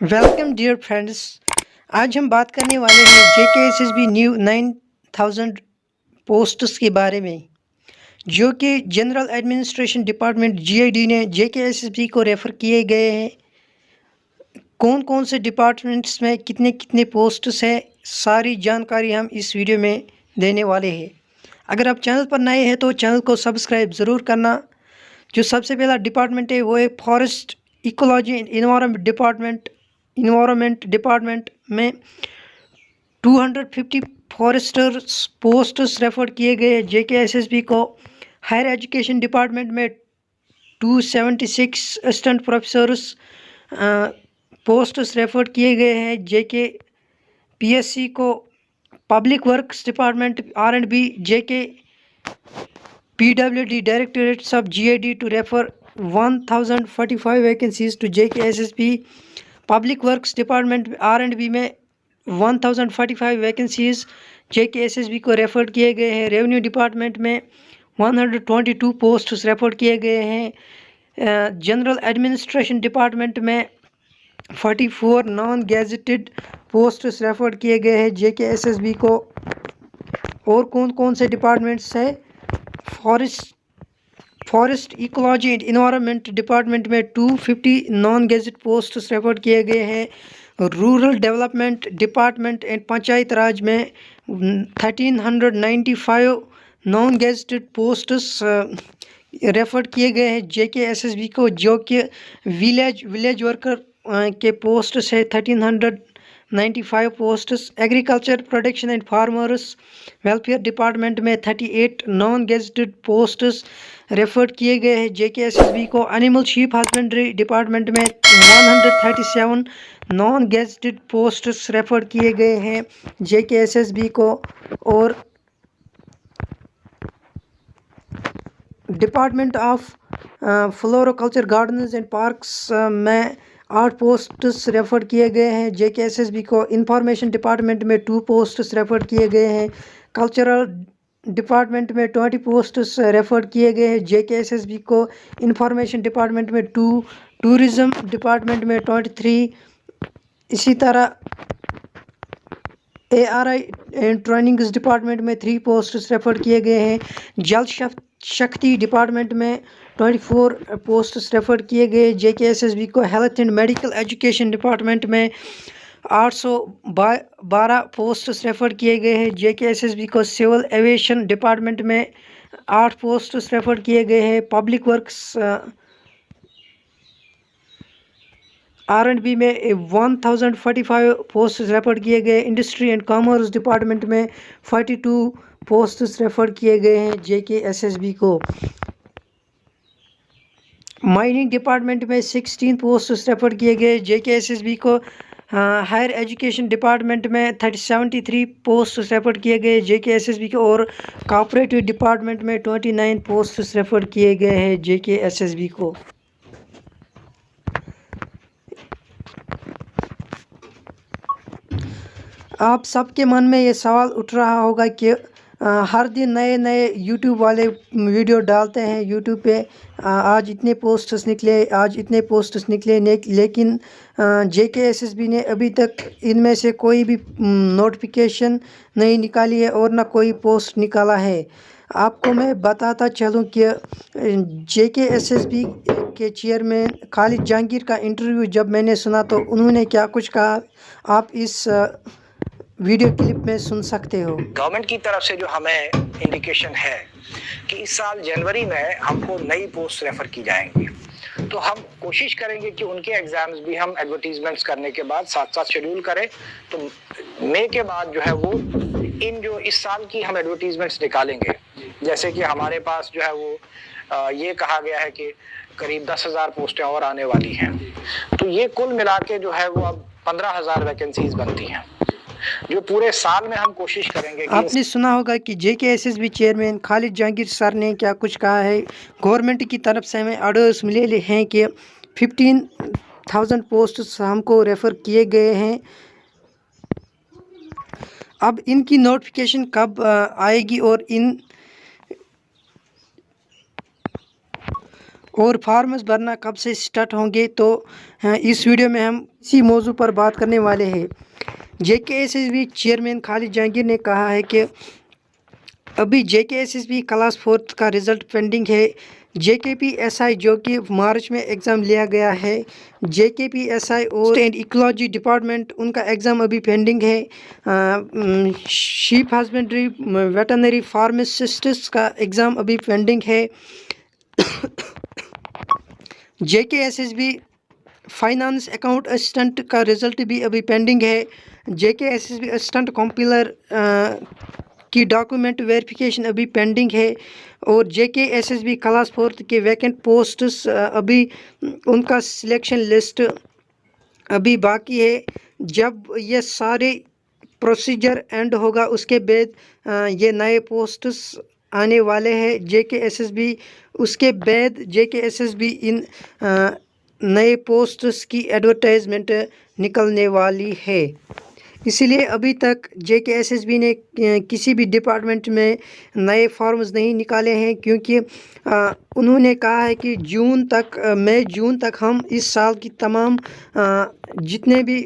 Welcome dear friends. आज हम बात करने वाले हैं JKSSB न्यू 9000 पोस्ट्स के बारे में, जो कि जनरल एडमिनिस्ट्रेशन डिपार्टमेंट GID ने JKSSB को रेफ़र किए गए हैं। कौन कौन से डिपार्टमेंट्स में कितने कितने पोस्ट्स हैं, सारी जानकारी हम इस वीडियो में देने वाले हैं। अगर आप चैनल पर नए हैं तो चैनल को सब्सक्राइब ज़रूर करना। जो सबसे पहला डिपार्टमेंट है वो है forest ecology and environment department में 250 फॉरेस्टर्स पोस्ट्स रेफर किए गए हैं JKSSB को। हायर एजुकेशन डिपार्टमेंट में 276 असिस्टेंट प्रोफेसर्स पोस्ट्स रेफर किए गए हैं JKPSC को। Public works department R&B JKPWD Directorates of GID to refer 1045 vacancies to JKSSB। Public works department R&B में 1045 वैकेंसीज़ JKSSB को रेफर किए गए हैं। रेवेन्यू डिपार्टमेंट में 122 पोस्ट्स रेफर किए गए हैं। जनरल एडमिनिस्ट्रेशन डिपार्टमेंट में 44 नॉन गैजेटेड पोस्ट्स रेफर किए गए हैं JKSSB को। और कौन कौन से डिपार्टमेंट्स हैं? Forest ecology and environment department में 250 नॉन गैजेट पोस्ट्स रेफर किए गए हैं। Rural development department and panchayat raj में 1395 नॉन गैजेटेड पोस्ट्स रेफर किए गए हैं JKSSB को, जो कि विलेज वर्कर के पोस्ट्स है 1395 posts. Agriculture production and farmers welfare department में 38 नॉन गैजेटेड पोस्ट्स रेफर किए गए हैं JKSSB को। एनिमल शीप हस्बेंड्री डिपार्टमेंट में 137 नॉन गैजेटेड पोस्ट्स रेफर किए गए हैं JKSSB को। और department of floriculture gardens and parks में 8 पोस्ट्स रेफर किए गए हैं JKSSB को। इंफॉर्मेशन डिपार्टमेंट में 2 पोस्ट्स रेफर किए गए हैं। कल्चरल डिपार्टमेंट में 20 पोस्ट्स रेफर किए गए हैं JKSSB को। इंफॉर्मेशन डिपार्टमेंट में 2, टूरिज़्म डिपार्टमेंट में 23, इसी तरह ARI एंड ट्रेनिंग्स डिपार्टमेंट में 3 पोस्ट्स रेफर किए गए हैं। जल शक्ति डिपार्टमेंट में 24 पोस्ट्स रेफर किए गए JKSSB को। Health and medical education department में 812 पोस्ट्स रेफर किए गए हैं JKSSB को। सिविल एविएशन डिपार्टमेंट में 8 पोस्ट्स रेफर किए गए हैं। पब्लिक वर्क्स R&B में 1045 पोस्ट रेफर किए गए। इंडस्ट्री एंड कॉमर्स डिपार्टमेंट में 42 पोस्ट्स रेफर किए गए हैं JKSSB को। माइनिंग डिपार्टमेंट में 16 पोस्ट्स रेफर किए गए JKSSB को। हायर एजुकेशन डिपार्टमेंट में 73 पोस्ट्स रेफर किए गए JKSSB को। और कॉर्पोरेटिव डिपार्टमेंट में 29 पोस्ट्स रेफर किए गए हैं JKSSB को। आप सबके मन में ये सवाल उठ रहा होगा कि हर दिन नए नए YouTube वाले वीडियो डालते हैं YouTube पे, आज इतने पोस्ट्स निकले, आज इतने पोस्ट्स निकले, लेकिन JKSSB ने अभी तक इनमें से कोई भी नोटिफिकेशन नहीं निकाली है और ना कोई पोस्ट निकाला है। आपको मैं बताता चलूँ कि JKSSB के चेयरमैन खालिद जहांगीर का इंटरव्यू जब मैंने सुना तो उन्होंने क्या कुछ कहा, आप इस वीडियो क्लिप में सुन सकते हो। गवर्नमेंट की तरफ से जो हमें इंडिकेशन है कि इस साल जनवरी में हमको नई पोस्ट रेफर की जाएंगी, तो हम कोशिश करेंगे कि उनके एग्जाम्स भी हम एडवर्टीजमेंट्स करने के बाद साथ साथ शेड्यूल करें। तो मई के बाद जो है वो इन जो इस साल की हम एडवर्टीजमेंट्स निकालेंगे, जैसे कि हमारे पास जो है वो ये कहा गया है कि करीब 10,000 पोस्टें और आने वाली हैं। तो ये कुल मिला के जो है वो अब 15,000 वैकेंसीज बनती हैं, जो पूरे साल में हम कोशिश करेंगे कि आपने सुना होगा कि JKSSB chairman Khalid Jahangir sir ने क्या कुछ कहा है। गवर्नमेंट की तरफ से हमें ऑर्डर्स मिले हैं कि 15,000 पोस्ट्स हमको रेफ़र किए गए हैं। अब इनकी नोटिफिकेशन कब आएगी اور فارمز بھرنا کب سے سٹارٹ ہوں گے، تو اس ویڈیو میں ہم اسی موضوع پر بات کرنے والے ہیں۔ JKSSB چیئرمین خالد جہانگیر نے کہا ہے کہ ابھی JKSSB کلاس 4 کا رزلٹ پینڈنگ ہے۔ JKPSI جو کہ مارچ میں ایگزام لیا گیا ہے، JKPSI اور اینڈ ایکولوجی ڈپارٹمنٹ ان کا ایگزام ابھی پینڈنگ ہے۔ شیپ ہسبینڈری ویٹرنری فارماسسٹس کا ایگزام ابھی پینڈنگ ہے۔ JKSSB فائنانس اکاؤنٹ اسسٹنٹ کا رزلٹ بھی ابھی پینڈنگ ہے۔ JKSSB اسسٹنٹ کمپائلر کی ڈاکومنٹ ویریفیکیشن ابھی پینڈنگ ہے، اور JKSSB کلاس 4 کے ویکنٹ پوسٹس ابھی ان کا سلیکشن لسٹ ابھی باقی ہے۔ جب یہ سارے پروسیجر اینڈ ہوگا اس کے بعد یہ نئے پوسٹس آنے والے ہیں JKSSB۔ اس کے بعد JKSSB ان نئے پوسٹس کی ایڈورٹائزمنٹ نکلنے والی ہے۔ اسی لیے ابھی تک JKSSB نے کسی بھی ڈپارٹمنٹ میں نئے فارمز نہیں نکالے ہیں، کیونکہ انہوں نے کہا ہے کہ جون تک ہم اس سال کی تمام جتنے بھی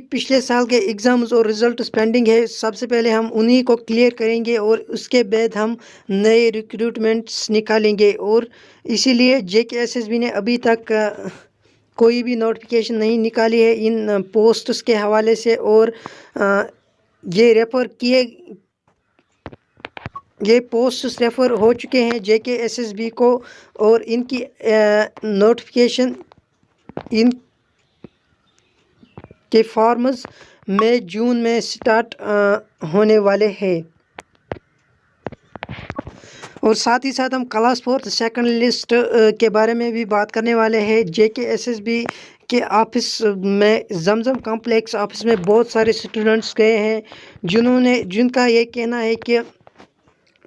پچھلے سال کے ایگزامز اور رزلٹس پینڈنگ ہے، سب سے پہلے ہم انہی کو کلیئر کریں گے اور اس کے بعد ہم نئے ریکروٹمنٹس نکالیں گے۔ اور اسی لیے JKSSB نے ابھی تک کوئی بھی نوٹیفیکیشن نہیں نکالی ہے ان پوسٹس کے حوالے سے، اور یہ پوسٹس ریفر ہو چکے ہیں JKSSB کو، اور ان کی نوٹیفیکیشن ان کے فارمز جون میں سٹارٹ ہونے والے ہیں۔ اور ساتھ ہی ساتھ ہم کلاس 4 سیکنڈ لسٹ کے بارے میں بھی بات کرنے والے ہیں۔ JKSSB کے آفس میں زمزم کمپلیکس آفس میں بہت سارے اسٹوڈنٹس گئے ہیں جن کا یہ کہنا ہے کہ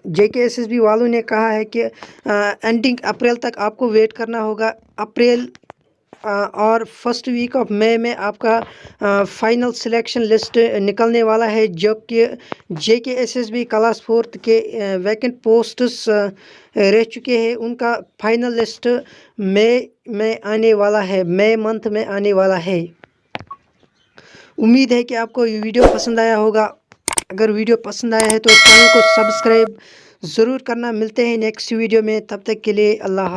JKSSB والوں نے کہا ہے کہ اینڈنگ اپریل تک آپ کو ویٹ کرنا ہوگا۔ اپریل اور فرسٹ ویک آف مئی میں آپ کا فائنل سلیکشن لسٹ نکلنے والا ہے، جب کہ JKSSB کلاس 4 کے ویکنٹ پوسٹس رہ چکے ہیں، ان کا فائنل لسٹ مئی میں آنے والا ہے، مئی منتھ میں آنے والا ہے۔ امید ہے کہ آپ کو یہ ویڈیو پسند آیا ہوگا۔ اگر ویڈیو پسند آیا ہے تو چینل کو سبسکرائب ضرور کرنا۔ ملتے ہیں نیکسٹ ویڈیو میں، تب تک کے لیے اللہ حافظ۔